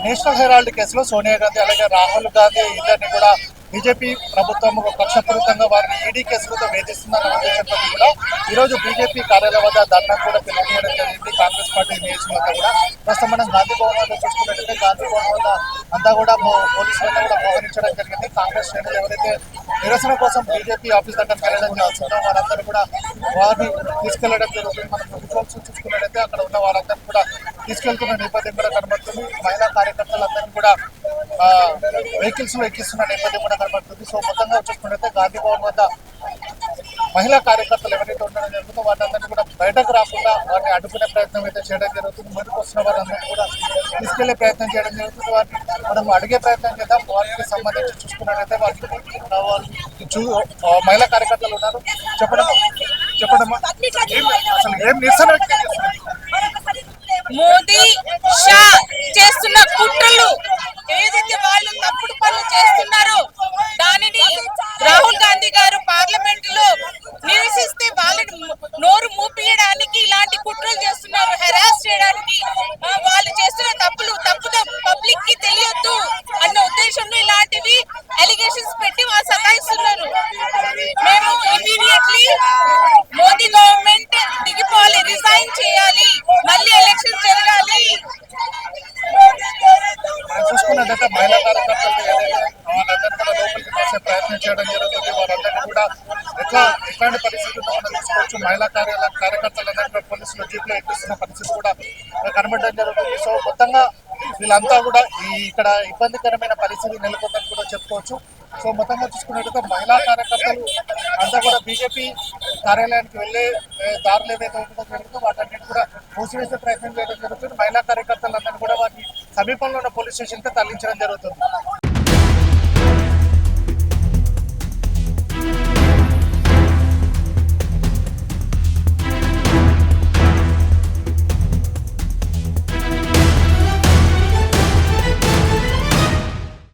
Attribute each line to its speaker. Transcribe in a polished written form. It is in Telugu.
Speaker 1: నేషనల్ హెరాల్డ్ కేసులో సోనియా గాంధీ అలాగే రాహుల్ గాంధీ ఇద్దరిని కూడా బీజేపీ ప్రభుత్వం కక్షపూరితంగా వారిని ఈడీ కేసులతో వేధిస్తుందన్న ఉద్దేశంతో కూడా ఈరోజు బీజేపీ కార్యాలయం వద్ద ధర్నా కూడా పిలుపునివ్వడం జరిగింది. కాంగ్రెస్ పార్టీ నేతలంతా కూడా ప్రస్తుతం మనం గాంధీ భవన్ వద్ద చూసుకున్నట్లయితే గాంధీ భవన్ వద్ద అంతా కూడా పోలీసులంతా కూడా మోహరించడం జరిగింది. కాంగ్రెస్ శ్రేణులు ఎవరైతే నిరసన కోసం బీజేపీ ఆఫీస్ దగ్గరికి వెళ్ళడం జరుగుతుందో వారందరూ కూడా వారిని తీసుకెళ్లడం జరుగుతుంది. మనం విజువల్స్ చూసుకున్నట్లయితే అక్కడ ఉన్న వారందరూ కూడా తీసుకెళ్తున్న నేపథ్యం కూడా కనబడుతుంది. మహిళా కార్యకర్తలందరినీ కూడా వెహికల్స్ లో ఎక్కిస్తున్న నేపథ్యం కూడా కనబడుతుంది. సో మొత్తంగా చూసుకున్నట్లయితే గాంధీ భవన్ వద్ద మహిళా కార్యకర్తలు ఎవరైతే ఉండడం జరుగుతుందో వారందరినీ కూడా బయటకు రాకుండా వారిని అడ్డుకునే ప్రయత్నం అయితే చేయడం జరుగుతుంది. ముందుకు వస్తున్న వారందరినీ కూడా తీసుకెళ్లే ప్రయత్నం చేయడం జరుగుతుంది. వారిని మనం అడిగే ప్రయత్నం చేద్దాం. వారికి సంబంధించి చూసుకున్నట్లయితే మహిళా కార్యకర్తలు ఉన్నారు. చెప్పడమ్మా అసలు ఏం నిరసన
Speaker 2: మోదీ షా చేస్తున్న కుట్రలు ఏదైతే వాళ్ళు తప్పుడు పనులు చేస్తున్నారో దానిని రాహుల్ గాంధీ గారు పార్లమెంట్ లో నిరసిస్తే వాళ్ళని నోరు మూపియడానికి ఇలాంటి కుట్రలు చేస్తున్నారు. హెరాస్ చేయడానికి వాళ్ళు చేస్తున్న తప్పుదో పబ్లిక్ కి తెలియొద్దు అన్న ఉద్దేశంలో ఇలాంటివి అలిగేషన్స్ పెట్టి వాళ్ళు సతాయిస్తున్నారు. మేము ఇమీడియట్లీ మోదీ గవర్నమెంట్ దిగిపోవాలి, రిజైన్ చేయాలి, మళ్ళీ ఎలక్షన్ జరగాలి.
Speaker 1: చూసుకున్నట్టయితే మహిళా కార్యకర్తలు వాళ్ళందరూ కూడా లోపలికి వచ్చే ప్రయత్నం చేయడం జరుగుతుంది. వారందరినీ కూడా ఎట్లాంటి పరిస్థితుల్లో మనం చూసుకోవచ్చు. మహిళా కార్యకర్తలందరూ పోలీసులు జీప్లో ఎక్కిస్తున్న పరిస్థితి కూడా కనబడడం జరుగుతుంది. సో మొత్తంగా వీళ్ళంతా కూడా ఇక్కడ ఇబ్బందికరమైన పరిస్థితి నెలకొందని కూడా చెప్పుకోవచ్చు. సో మొత్తంగా చూసుకున్నట్టయితే మహిళా కార్యకర్తలు అంతా కూడా బీజేపీ కార్యాలయానికి వెళ్ళే దారులు ఏవైతే ఉంటుందో జరుగుతుందో వాటన్నిటి కూడా మూసివేసే ప్రయత్నం చేయడం జరుగుతుంది. మహిళా కార్యకర్తలందరినీ కూడా వారిని సమీపంలో ఉన్న పోలీస్ స్టేషన్కి తరలించడం జరుగుతుంది.